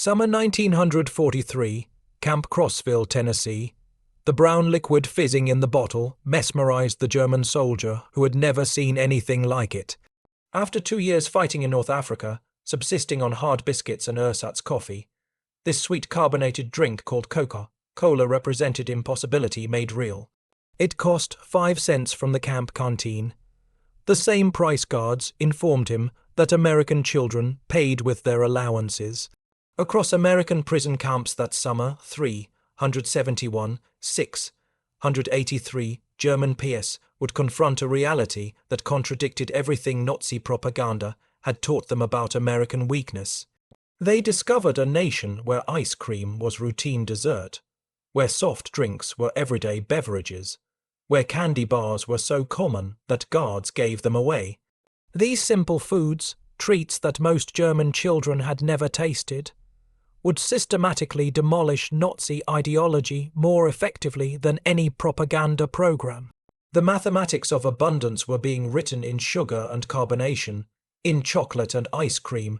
Summer 1943, Camp Crossville, Tennessee. The brown liquid fizzing in the bottle mesmerized the German soldier who had never seen anything like it. After 2 years fighting in North Africa, subsisting on hard biscuits and ersatz coffee, this sweet carbonated drink called Coca-Cola represented impossibility made real. It cost 5 cents from the camp canteen. The same price guards informed him that American children paid with their allowances. Across American prison camps that summer, 371, 683 German POWs would confront a reality that contradicted everything Nazi propaganda had taught them about American weakness. They discovered a nation where ice cream was routine dessert, where soft drinks were everyday beverages, where candy bars were so common that guards gave them away. These simple foods, treats that most German children had never tasted, would systematically demolish Nazi ideology more effectively than any propaganda program. The mathematics of abundance were being written in sugar and carbonation, in chocolate and ice cream,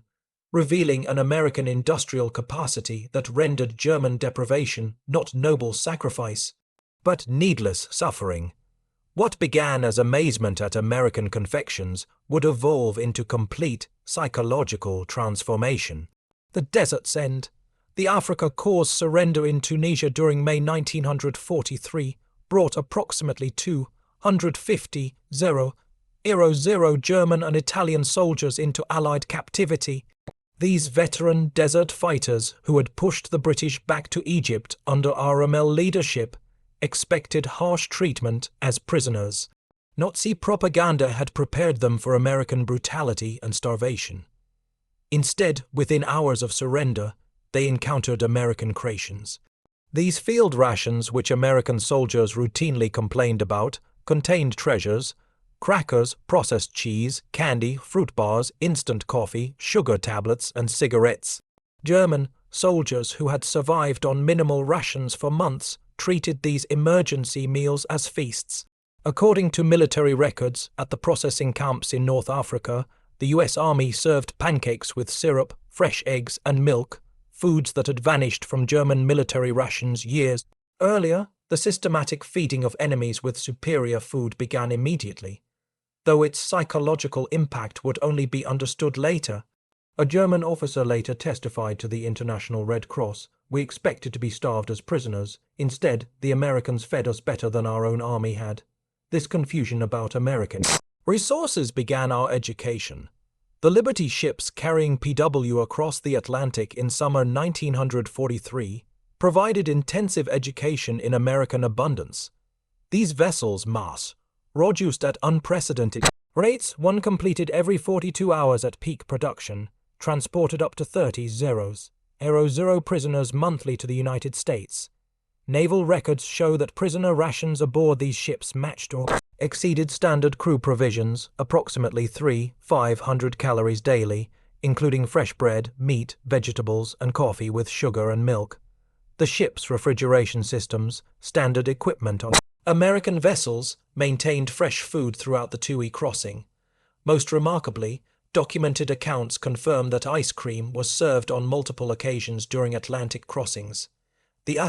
revealing an American industrial capacity that rendered German deprivation not noble sacrifice, but needless suffering. What began as amazement at American confections would evolve into complete psychological transformation. The Desert's End, the Afrika Korps surrender in Tunisia during May 1943, brought approximately 250 German and Italian soldiers into Allied captivity. These veteran desert fighters who had pushed the British back to Egypt under RML leadership expected harsh treatment as prisoners. Nazi propaganda had prepared them for American brutality and starvation. Instead, within hours of surrender, they encountered American rations. These field rations, which American soldiers routinely complained about, contained treasures: crackers, processed cheese, candy, fruit bars, instant coffee, sugar tablets, and cigarettes. German soldiers who had survived on minimal rations for months treated these emergency meals as feasts. According to military records, at the processing camps in North Africa, the U.S. Army served pancakes with syrup, fresh eggs, and milk, foods that had vanished from German military rations years earlier. The systematic feeding of enemies with superior food began immediately, though its psychological impact would only be understood later. A German officer later testified to the International Red Cross, "We expected to be starved as prisoners. Instead, the Americans fed us better than our own army had." This confusion about American resources began our education. The Liberty ships carrying PW across the Atlantic in summer 1943 provided intensive education in American abundance. These vessels mass-produced at unprecedented rates, one completed every 42 hours at peak production, transported up to 30 Zero prisoners monthly to the United States. Naval records show that prisoner rations aboard these ships matched or exceeded standard crew provisions, approximately 500 calories daily, including fresh bread, meat, vegetables, and coffee with sugar and milk. The ship's refrigeration systems, standard equipment on American vessels, maintained fresh food throughout the Tui crossing. Most remarkably, documented accounts confirm that ice cream was served on multiple occasions during Atlantic crossings. The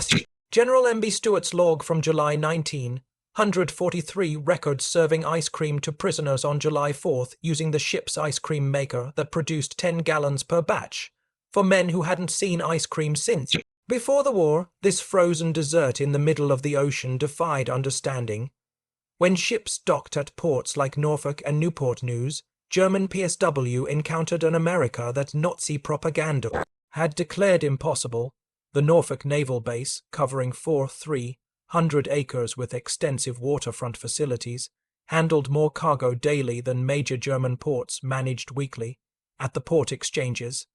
General M.B. Stewart's log from July 1943 records serving ice cream to prisoners on July 4th using the ship's ice cream maker that produced 10 gallons per batch, for men who hadn't seen ice cream since. Before the war, this frozen dessert in the middle of the ocean defied understanding. When ships docked at ports like Norfolk and Newport News, German PSW encountered an America that Nazi propaganda had declared impossible. The Norfolk Naval Base, covering 300 acres with extensive waterfront facilities, handled more cargo daily than major German ports managed weekly. At the port exchanges,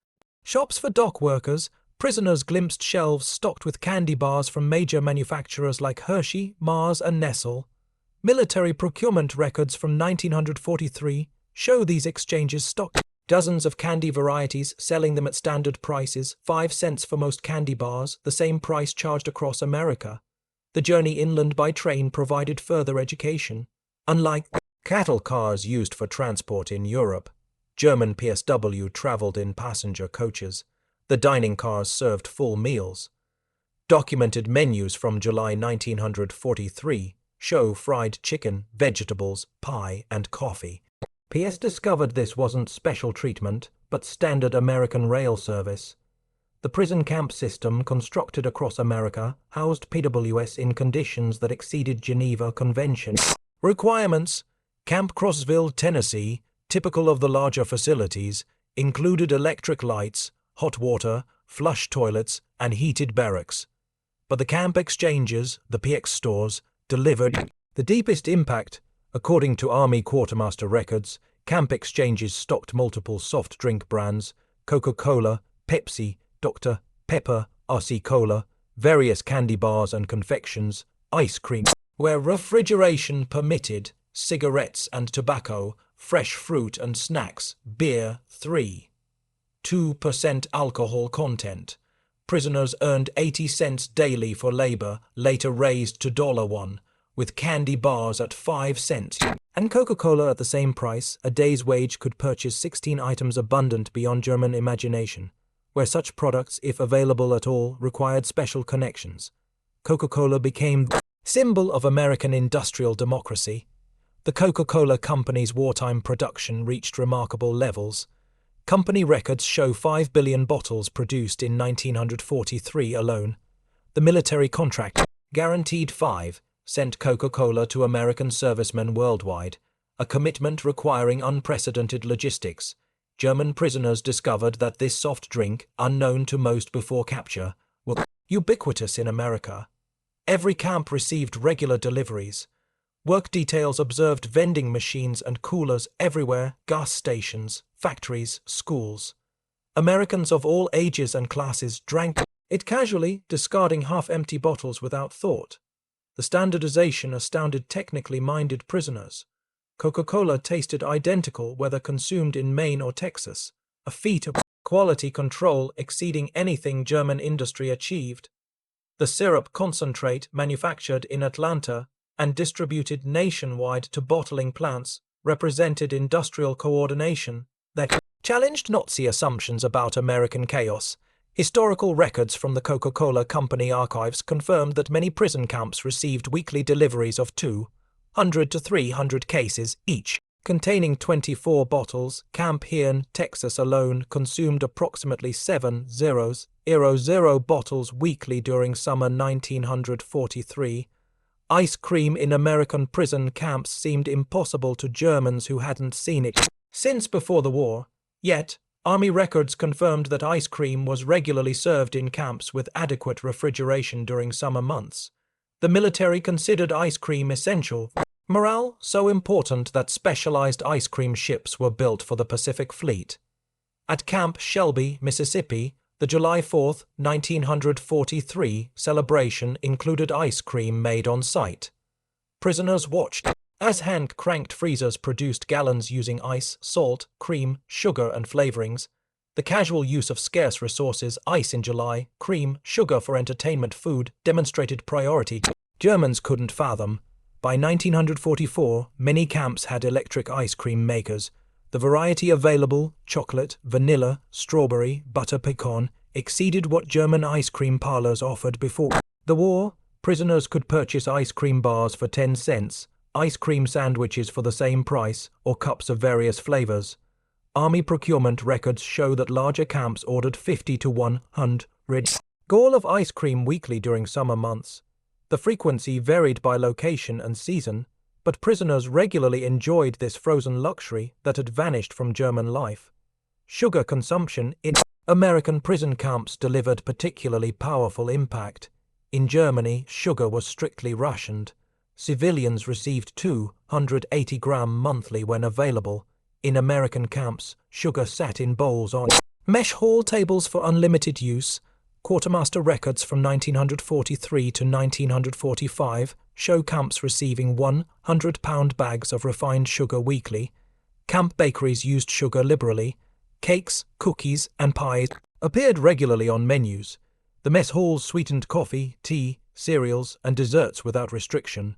shops for dock workers, prisoners glimpsed shelves stocked with candy bars from major manufacturers like Hershey, Mars, and Nestle. Military procurement records from 1943 show these exchanges stocked dozens of candy varieties, selling them at standard prices, 5 cents for most candy bars, the same price charged across America. The journey inland by train provided further education. Unlike cattle cars used for transport in Europe, German PSW traveled in passenger coaches. The dining cars served full meals. Documented menus from July 1943 show fried chicken, vegetables, pie, and coffee. PS discovered this wasn't special treatment, but standard American rail service. The prison camp system constructed across America housed PWS in conditions that exceeded Geneva Convention requirements. Camp Crossville, Tennessee, typical of the larger facilities, included electric lights, hot water, flush toilets, and heated barracks. But the camp exchanges, the PX stores, delivered the deepest impact. According to Army Quartermaster records, camp exchanges stocked multiple soft drink brands: Coca-Cola, Pepsi, Dr. Pepper, RC Cola, various candy bars and confections, ice cream, where refrigeration permitted, cigarettes and tobacco, fresh fruit and snacks, beer, 2% alcohol content. Prisoners earned 80 cents daily for labor, later raised to $1, with candy bars at 5 cents. And Coca-Cola at the same price. A day's wage could purchase 16 items abundant beyond German imagination, where such products, if available at all, required special connections. Coca-Cola became the symbol of American industrial democracy. The Coca-Cola Company's wartime production reached remarkable levels. Company records show 5 billion bottles produced in 1943 alone. The military contract guaranteed 5 sent Coca-Cola to American servicemen worldwide, a commitment requiring unprecedented logistics. German prisoners discovered that this soft drink, unknown to most before capture, was ubiquitous in America. Every camp received regular deliveries. Work details observed vending machines and coolers everywhere, gas stations, factories, schools. Americans of all ages and classes drank it casually, discarding half-empty bottles without thought. The standardization astounded technically minded prisoners. Coca-Cola tasted identical whether consumed in Maine or Texas, a feat of quality control exceeding anything German industry achieved. The syrup concentrate, manufactured in Atlanta and distributed nationwide to bottling plants, represented industrial coordination that challenged Nazi assumptions about American chaos. Historical records from the Coca-Cola Company archives confirmed that many prison camps received weekly deliveries of 200 to 300 cases each, containing 24 bottles. Camp Hearn, Texas alone consumed approximately 7,000 bottles weekly during summer 1943. Ice cream in American prison camps seemed impossible to Germans who hadn't seen it since before the war. Yet, Army records confirmed that ice cream was regularly served in camps with adequate refrigeration during summer months. The military considered ice cream essential. Morale so important that specialized ice cream ships were built for the Pacific Fleet. At Camp Shelby, Mississippi, the July 4, 1943 celebration included ice cream made on site. Prisoners watched as hand-cranked freezers produced gallons using ice, salt, cream, sugar, and flavorings. The casual use of scarce resources, ice in July, cream, sugar for entertainment food, demonstrated priority Germans couldn't fathom. By 1944, many camps had electric ice cream makers. The variety available, chocolate, vanilla, strawberry, butter pecan, exceeded what German ice cream parlors offered before the war. Prisoners could purchase ice cream bars for 10 cents, ice cream sandwiches for the same price, or cups of various flavors. Army procurement records show that larger camps ordered 50 to 100 gall of ice cream weekly during summer months. The frequency varied by location and season, but prisoners regularly enjoyed this frozen luxury that had vanished from German life. Sugar consumption in American prison camps delivered particularly powerful impact. In Germany, sugar was strictly rationed. Civilians received 280 grams monthly when available. In American camps, sugar sat in bowls on mesh hall tables for unlimited use. Quartermaster records from 1943 to 1945 show camps receiving 100-pound bags of refined sugar weekly. Camp bakeries used sugar liberally. Cakes, cookies, and pies appeared regularly on menus. The mess halls sweetened coffee, tea, cereals, and desserts without restriction.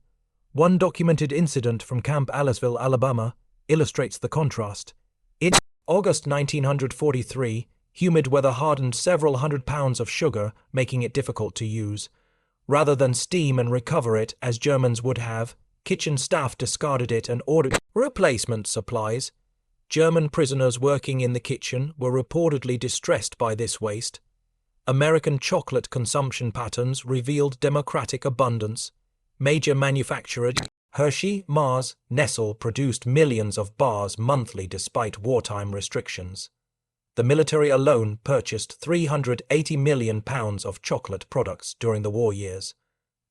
One documented incident from Camp Aliceville, Alabama, illustrates the contrast. In August 1943, Humid weather hardened several hundred pounds of sugar, making it difficult to use. Rather than steam and recover it, as Germans would have, kitchen staff discarded it and ordered replacement supplies. German prisoners working in the kitchen were reportedly distressed by this waste. American chocolate consumption patterns revealed democratic abundance. Major manufacturers Hershey, Mars, Nestle produced millions of bars monthly despite wartime restrictions. The military alone purchased £380 million of chocolate products during the war years.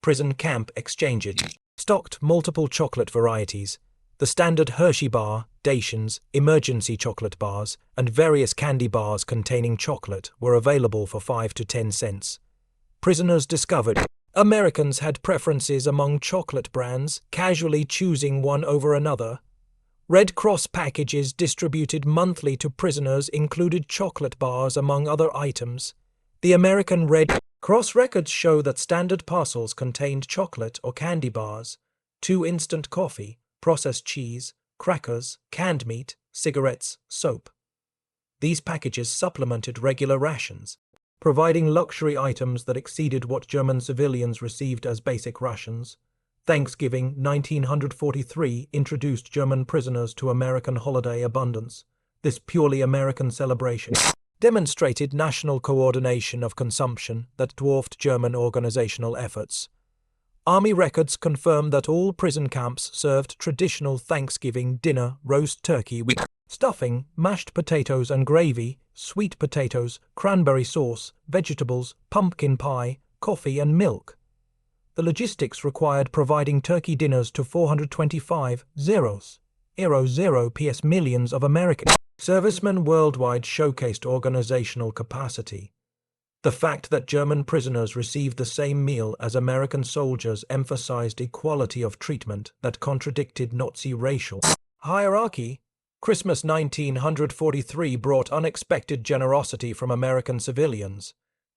Prison camp exchanges stocked multiple chocolate varieties. The standard Hershey bar, Dations, emergency chocolate bars, and various candy bars containing chocolate were available for 5 to 10 cents. Prisoners discovered Americans had preferences among chocolate brands, casually choosing one over another. Red Cross packages distributed monthly to prisoners included chocolate bars among other items. The American Red Cross records show that standard parcels contained chocolate or candy bars, 2 instant coffee, processed cheese, crackers, canned meat, cigarettes, soap. These packages supplemented regular rations, providing luxury items that exceeded what German civilians received as basic rations. Thanksgiving 1943 introduced German prisoners to American holiday abundance. This purely American celebration demonstrated national coordination of consumption that dwarfed German organizational efforts. Army records confirm that all prison camps served traditional Thanksgiving dinner roast turkey with stuffing, mashed potatoes and gravy, sweet potatoes, cranberry sauce, vegetables, pumpkin pie, coffee and milk. The logistics required providing turkey dinners to 425 PS millions of American servicemen worldwide showcased organizational capacity. The fact that German prisoners received the same meal as American soldiers emphasized equality of treatment that contradicted Nazi racial hierarchy. Christmas 1943 brought unexpected generosity from American civilians.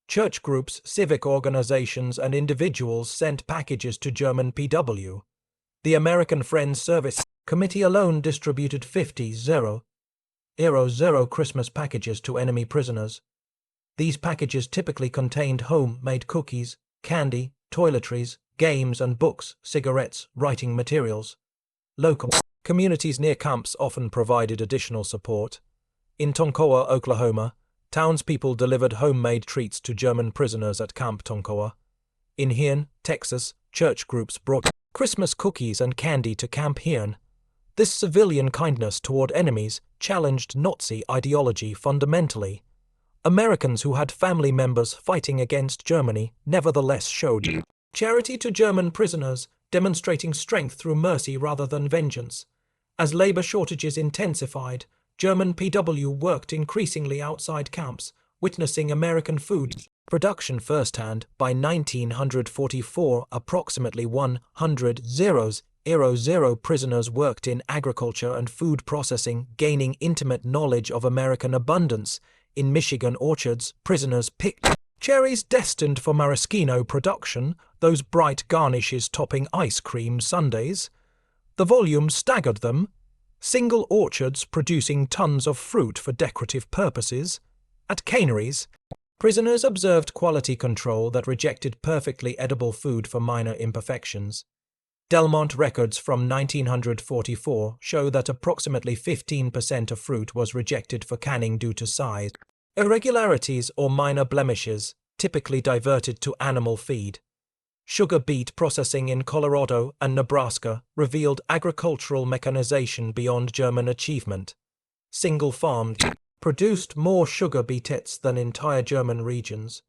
Church groups, civic organizations, and individuals sent packages to German PW. The American Friends Service Committee alone distributed 50,000 Christmas packages to enemy prisoners. These packages typically contained home-made cookies, candy, toiletries, games and books, cigarettes, writing materials. Local communities near camps often provided additional support. In Tonkoa, Oklahoma, townspeople delivered homemade treats to German prisoners at Camp Tonkoa. In Hearne, Texas, church groups brought Christmas cookies and candy to Camp Hearne. This civilian kindness toward enemies challenged Nazi ideology fundamentally. Americans who had family members fighting against Germany nevertheless showed charity to German prisoners, demonstrating strength through mercy rather than vengeance. As labor shortages intensified, German PW worked increasingly outside camps, witnessing American food production firsthand. By 1944, approximately 100,000 prisoners worked in agriculture and food processing, gaining intimate knowledge of American abundance. In Michigan orchards, prisoners picked cherries destined for maraschino production, those bright garnishes topping ice cream sundaes. The volume staggered them. Single orchards producing tons of fruit for decorative purposes. At canneries, prisoners observed quality control that rejected perfectly edible food for minor imperfections. Delmont records from 1944 show that approximately 15% of fruit was rejected for canning due to size irregularities or minor blemishes, typically diverted to animal feed. Sugar beet processing in Colorado and Nebraska revealed agricultural mechanization beyond German achievement. Single farms produced more sugar beets than entire German regions.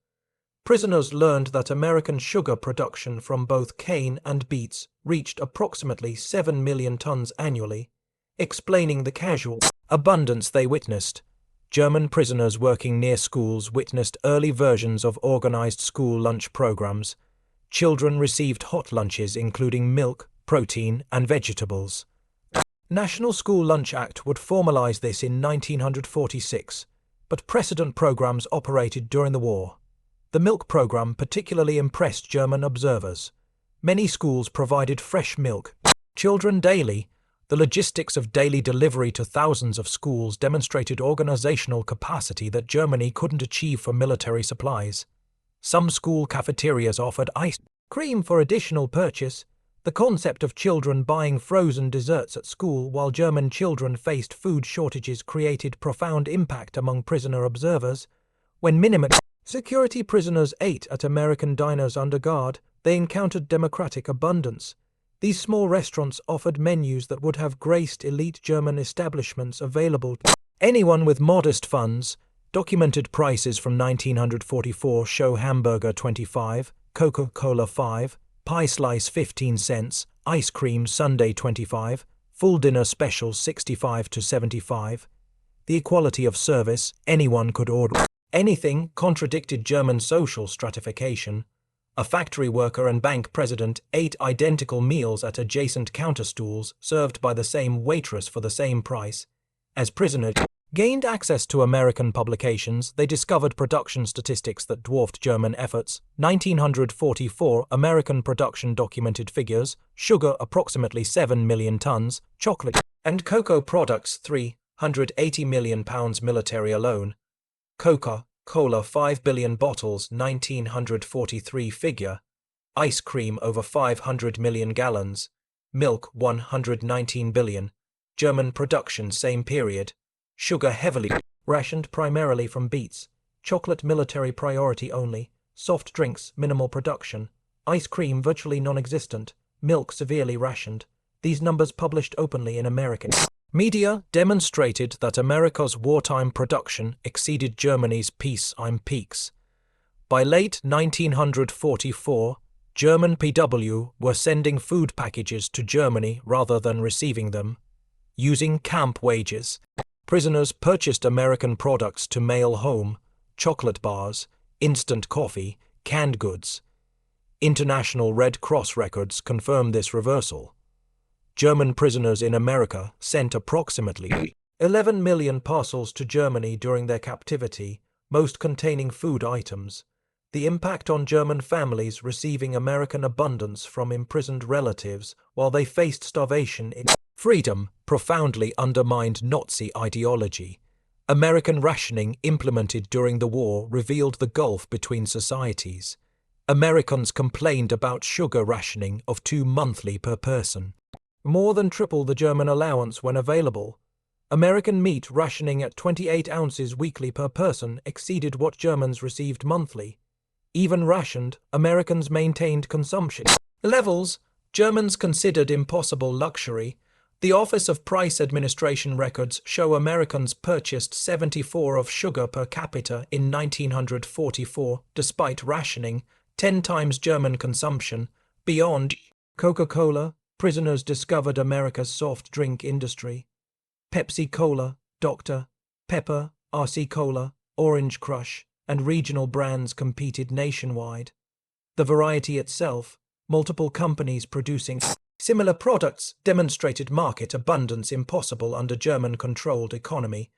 Prisoners learned that American sugar production from both cane and beets reached approximately 7 million tons annually, explaining the casual abundance they witnessed. German prisoners working near schools witnessed early versions of organized school lunch programs. Children received hot lunches including milk, protein, and vegetables. National School Lunch Act would formalize this in 1946, but precedent programs operated during the war. The milk program particularly impressed German observers. Many schools provided fresh milk. Children daily. The logistics of daily delivery to thousands of schools demonstrated organizational capacity that Germany couldn't achieve for military supplies. Some school cafeterias offered ice cream for additional purchase. The concept of children buying frozen desserts at school while German children faced food shortages created profound impact among prisoner observers. When minimum security prisoners ate at American diners under guard, they encountered democratic abundance. These small restaurants offered menus that would have graced elite German establishments available to anyone with modest funds. Documented prices from 1944 show hamburger 25, Coca-Cola 5, pie slice 15 cents, ice cream sundae 25, full dinner specials 65 to 75. The equality of service, anyone could order anything, contradicted German social stratification. A factory worker and bank president ate identical meals at adjacent counter stools served by the same waitress for the same price. As prisoners gained access to American publications, they discovered production statistics that dwarfed German efforts. 1944 American production documented figures: sugar approximately 7 million tons, chocolate and cocoa products 380 million pounds, military alone. Coca-Cola 5 billion bottles 1943 figure, ice cream over 500 million gallons, milk 119 billion, German production same period. Sugar heavily rationed primarily from beets, chocolate military priority only, soft drinks minimal production, ice cream virtually non-existent, milk severely rationed. These numbers published openly in American media demonstrated that America's wartime production exceeded Germany's peacetime peaks. By late 1944, German POWs were sending food packages to Germany rather than receiving them. Using camp wages, prisoners purchased American products to mail home: chocolate bars, instant coffee, canned goods. International Red Cross records confirm this reversal. German prisoners in America sent approximately 11 million parcels to Germany during their captivity, most containing food items. The impact on German families receiving American abundance from imprisoned relatives while they faced starvation in freedom profoundly undermined Nazi ideology. American rationing implemented during the war revealed the gulf between societies. Americans complained about sugar rationing of 2 monthly per person, more than triple the German allowance when available. American meat rationing at 28 ounces weekly per person exceeded what Germans received monthly. Even rationed, Americans maintained consumption levels Germans considered impossible luxury. The Office of Price Administration records show Americans purchased 74 of sugar per capita in 1944, despite rationing, 10 times German consumption. Beyond Coca-Cola, prisoners discovered America's soft drink industry. Pepsi Cola, Dr. Pepper, RC Cola, Orange Crush, and regional brands competed nationwide. The variety itself, multiple companies producing similar products, demonstrated market abundance impossible under German-controlled economy.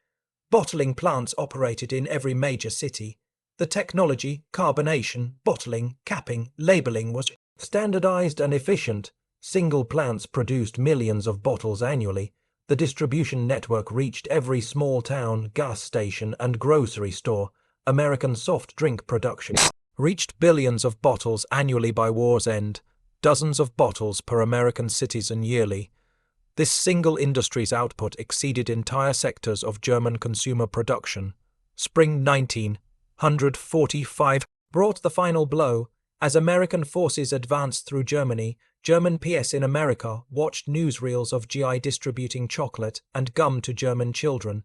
Bottling plants operated in every major city. The technology, carbonation, bottling, capping, labeling was standardized and efficient. Single plants produced millions of bottles annually. The distribution network reached every small town, gas station, and grocery store. American soft drink production reached billions of bottles annually by war's end. Dozens of bottles per American citizen yearly. This single industry's output exceeded entire sectors of German consumer production. Spring 1945 brought the final blow. As American forces advanced through Germany, German PS in America watched newsreels of GI distributing chocolate and gum to German children.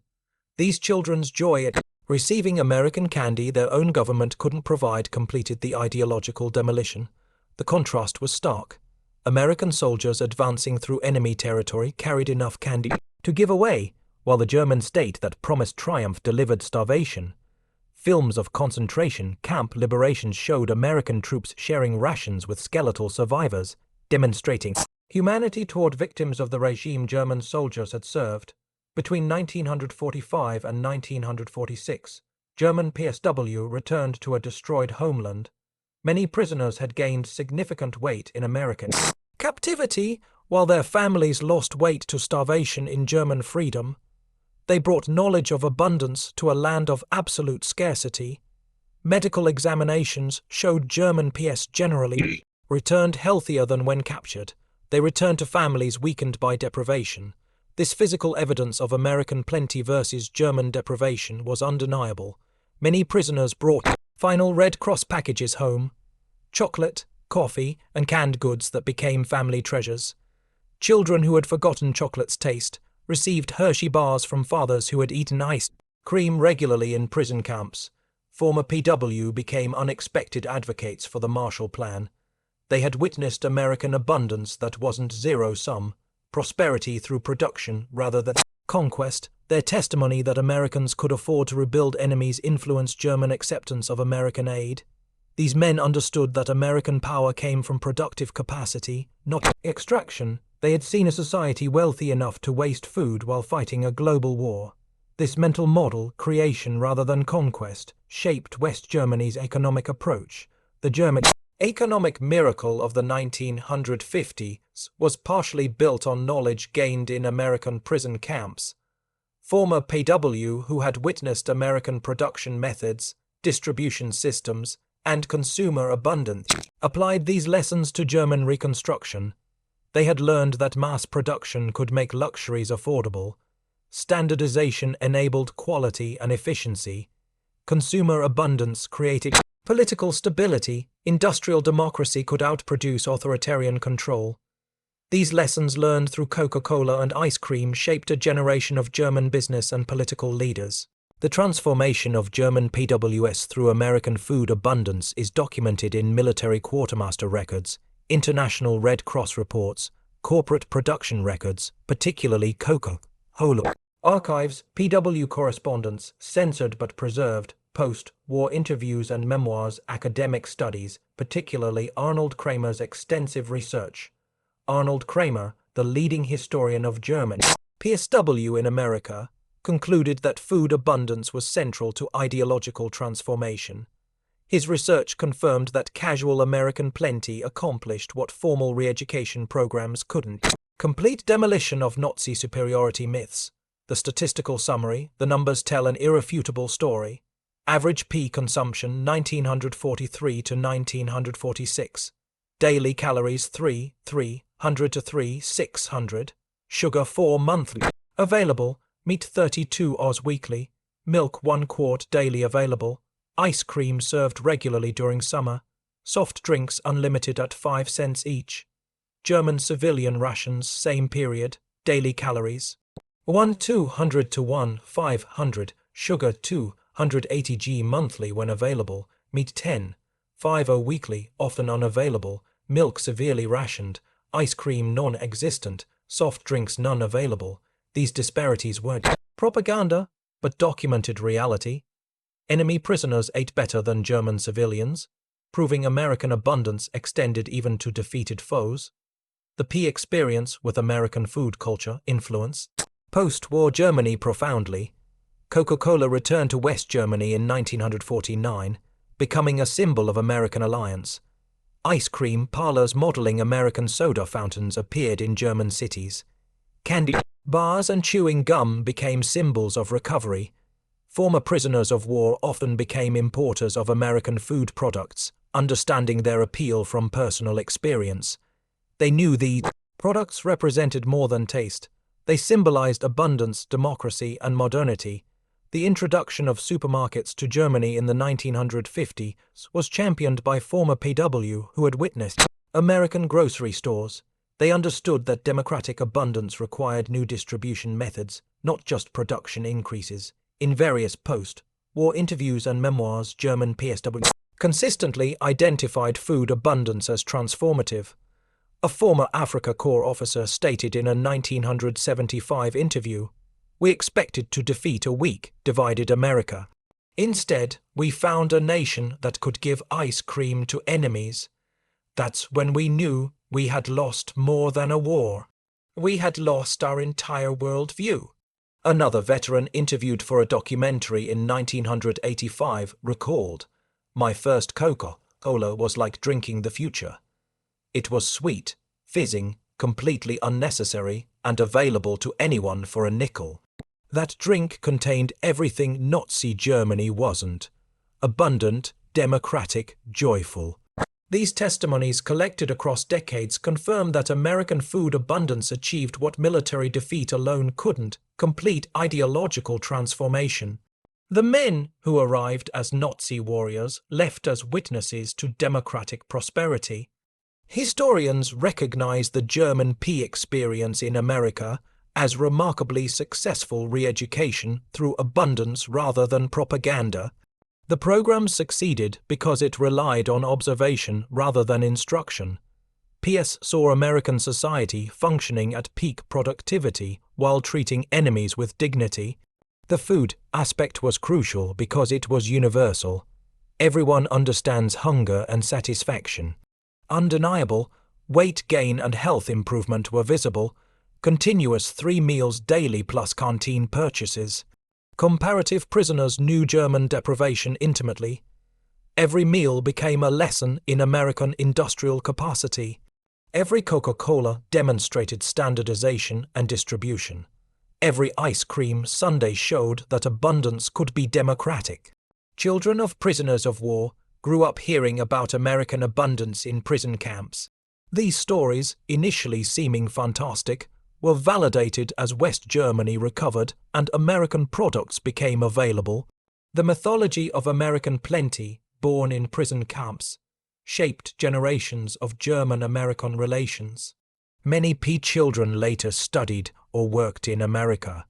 These children's joy at receiving American candy their own government couldn't provide completed the ideological demolition. The contrast was stark. American soldiers advancing through enemy territory carried enough candy to give away, while the German state that promised triumph delivered starvation. Films of concentration camp liberations showed American troops sharing rations with skeletal survivors, demonstrating humanity toward victims of the regime German soldiers had served. Between 1945 and 1946, German PSW returned to a destroyed homeland. Many prisoners had gained significant weight in American captivity, While their families lost weight to starvation in German freedom, they brought knowledge of abundance to a land of absolute scarcity. Medical examinations showed German PS generally returned healthier than when captured. They returned to families weakened by deprivation. This physical evidence of American plenty versus German deprivation was undeniable. Many prisoners brought final Red Cross packages home: chocolate, coffee, and canned goods that became family treasures. Children who had forgotten chocolate's taste received Hershey bars from fathers who had eaten ice cream regularly in prison camps. Former PW became unexpected advocates for the Marshall Plan. They had witnessed American abundance that wasn't zero-sum, prosperity through production rather than conquest. Their testimony that Americans could afford to rebuild enemies influenced German acceptance of American aid. These men understood that American power came from productive capacity, not extraction. They had seen a society wealthy enough to waste food while fighting a global war. This mental model, creation rather than conquest, shaped West Germany's economic approach. The German economic miracle of the 1950s was partially built on knowledge gained in American prison camps. Former PW who had witnessed American production methods, distribution systems, and consumer abundance applied these lessons to German reconstruction. They had learned that mass production could make luxuries affordable. Standardization enabled quality and efficiency. Consumer abundance created political stability. Industrial democracy could outproduce authoritarian control. These lessons learned through Coca-Cola and ice cream shaped a generation of German business and political leaders. The transformation of German PWS through American food abundance is documented in military quartermaster records, International Red Cross reports, corporate production records, particularly Coca-Cola archives, PW correspondence, censored but preserved, post-war interviews and memoirs, academic studies, particularly Arnold Kramer's extensive research. Arnold Kramer, the leading historian of German PSW in America, concluded that food abundance was central to ideological transformation. His research confirmed that casual American plenty accomplished what formal re-education programs couldn't. Complete demolition of Nazi superiority myths. The statistical summary: the numbers tell an irrefutable story. Average pea consumption 1943 to 1946. Daily calories 300 to 600. Sugar 4 monthly. Available. Meat 32 Oz weekly. Milk 1 quart daily available. Ice cream served regularly during summer. Soft drinks unlimited at 5 cents each. German civilian rations same period. Daily calories 200 to 500. Sugar 280 g monthly when available. Meat 50 weekly, often unavailable. Milk severely rationed. Ice cream non-existent. Soft drinks none available. These disparities weren't propaganda, but documented reality. Enemy prisoners ate better than German civilians, proving American abundance extended even to defeated foes. The P experience with American food culture influence post-war Germany profoundly. Coca-Cola returned to West Germany in 1949, becoming a symbol of American alliance. Ice cream parlors modeling American soda fountains appeared in German cities. Candy bars and chewing gum became symbols of recovery. Former prisoners of war often became importers of American food products, understanding their appeal from personal experience. They knew these products represented more than taste. They symbolized abundance, democracy, and modernity. The introduction of supermarkets to Germany in the 1950s was championed by former PW who had witnessed American grocery stores. They understood that democratic abundance required new distribution methods, not just production increases. In various post-war interviews and memoirs, German PSW consistently identified food abundance as transformative. A former Africa Corps officer stated in a 1975 interview, "We expected to defeat a weak, divided America. Instead, we found a nation that could give ice cream to enemies. That's when we knew we had lost more than a war. We had lost our entire worldview." Another veteran interviewed for a documentary in 1985 recalled, "My first Coca-Cola was like drinking the future. It was sweet, fizzing, completely unnecessary and available to anyone for a nickel. That drink contained everything Nazi Germany wasn't: abundant, democratic, joyful. These testimonies collected across decades confirm that American food abundance achieved what military defeat alone couldn't: complete ideological transformation. The men who arrived as Nazi warriors left as witnesses to democratic prosperity. Historians recognize the German P experience in America as remarkably successful re-education through abundance rather than propaganda. The program succeeded because it relied on observation rather than instruction. PS saw American society functioning at peak productivity while treating enemies with dignity. The food aspect was crucial because it was universal. Everyone understands hunger and satisfaction. Undeniable, weight gain and health improvement were visible. Continuous 3 meals daily plus canteen purchases. Comparative prisoners knew German deprivation intimately. Every meal became a lesson in American industrial capacity. Every Coca-Cola demonstrated standardization and distribution. Every ice cream sundae showed that abundance could be democratic. Children of prisoners of war grew up hearing about American abundance in prison camps. These stories, initially seeming fantastic, were validated as West Germany recovered and American products became available. The mythology of American plenty, born in prison camps, shaped generations of German-American relations. Many P children later studied or worked in America.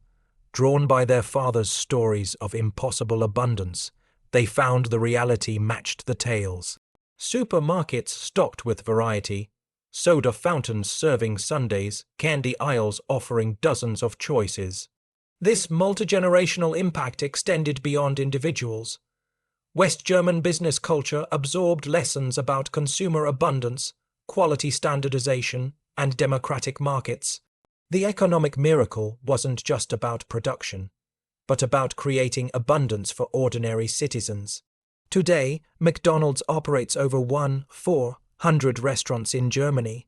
Drawn by their fathers' stories of impossible abundance, they found the reality matched the tales. Supermarkets stocked with variety, soda fountains serving sundaes, candy aisles offering dozens of choices. This multi-generational impact extended beyond individuals. West German business culture absorbed lessons about consumer abundance, quality standardization, and democratic markets. The economic miracle wasn't just about production, but about creating abundance for ordinary citizens. Today, McDonald's operates over 1,400 restaurants in Germany.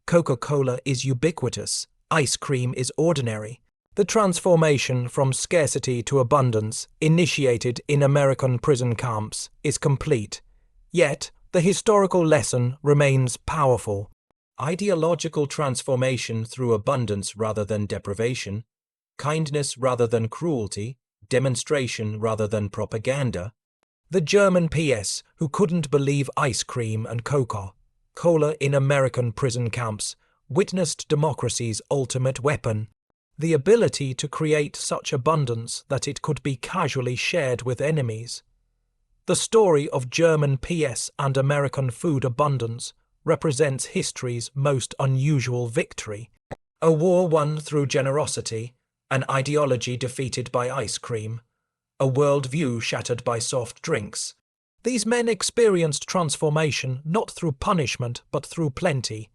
Coca-Cola is ubiquitous. Ice cream is ordinary. The transformation from scarcity to abundance, initiated in American prison camps, is complete. Yet, the historical lesson remains powerful. Ideological transformation through abundance rather than deprivation, kindness rather than cruelty, demonstration rather than propaganda. The German PS, who couldn't believe ice cream and Coca-Cola in American prison camps, witnessed democracy's ultimate weapon: the ability to create such abundance that it could be casually shared with enemies. The story of German PS and American food abundance represents history's most unusual victory. A war won through generosity, an ideology defeated by ice cream, a worldview shattered by soft drinks. These men experienced transformation not through punishment but through plenty.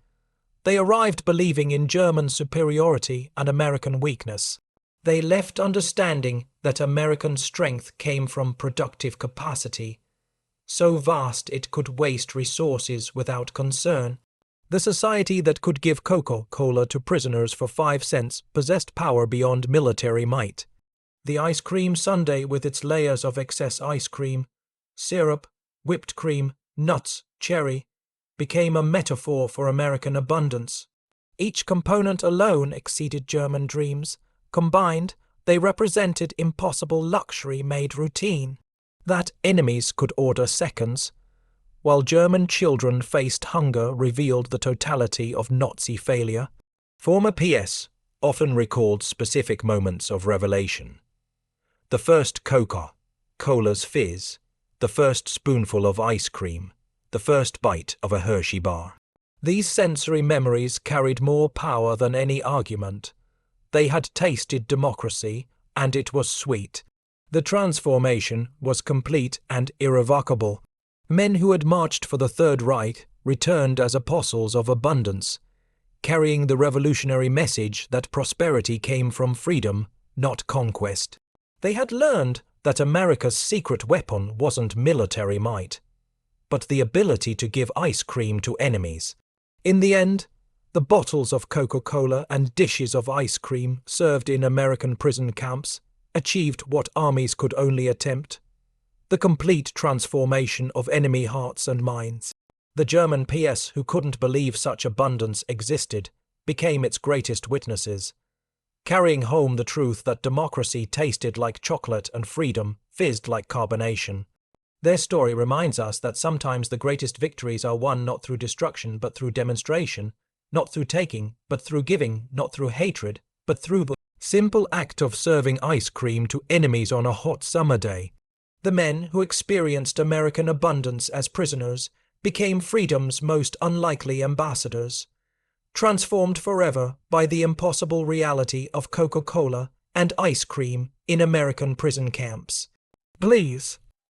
They arrived believing in German superiority and American weakness. They left understanding that American strength came from productive capacity, so vast it could waste resources without concern. The society that could give Coca-Cola to prisoners for 5 cents possessed power beyond military might. The ice cream sundae with its layers of excess ice cream, syrup, whipped cream, nuts, cherry, became a metaphor for American abundance. Each component alone exceeded German dreams. Combined, they represented impossible luxury made routine. That enemies could order seconds, while German children faced hunger, revealed the totality of Nazi failure. Former PS often recalled specific moments of revelation. The first Coca-Cola's fizz, the first spoonful of ice cream, the first bite of a Hershey bar. These sensory memories carried more power than any argument. They had tasted democracy, and it was sweet. The transformation was complete and irrevocable. Men who had marched for the Third Reich returned as apostles of abundance, carrying the revolutionary message that prosperity came from freedom, not conquest. They had learned that America's secret weapon wasn't military might, but the ability to give ice cream to enemies. In the end, The bottles of Coca-Cola and dishes of ice cream served in American prison camps achieved what armies could only attempt: the complete transformation of enemy hearts and minds. The German PS, who couldn't believe such abundance existed, became its greatest witnesses, carrying home the truth that democracy tasted like chocolate and freedom fizzed like carbonation. Their story reminds us that sometimes the greatest victories are won not through destruction but through demonstration, not through taking but through giving, not through hatred but through the simple act of serving ice cream to enemies on a hot summer day. The men who experienced American abundance as prisoners became freedom's most unlikely ambassadors, transformed forever by the impossible reality of Coca-Cola and ice cream in American prison camps. Please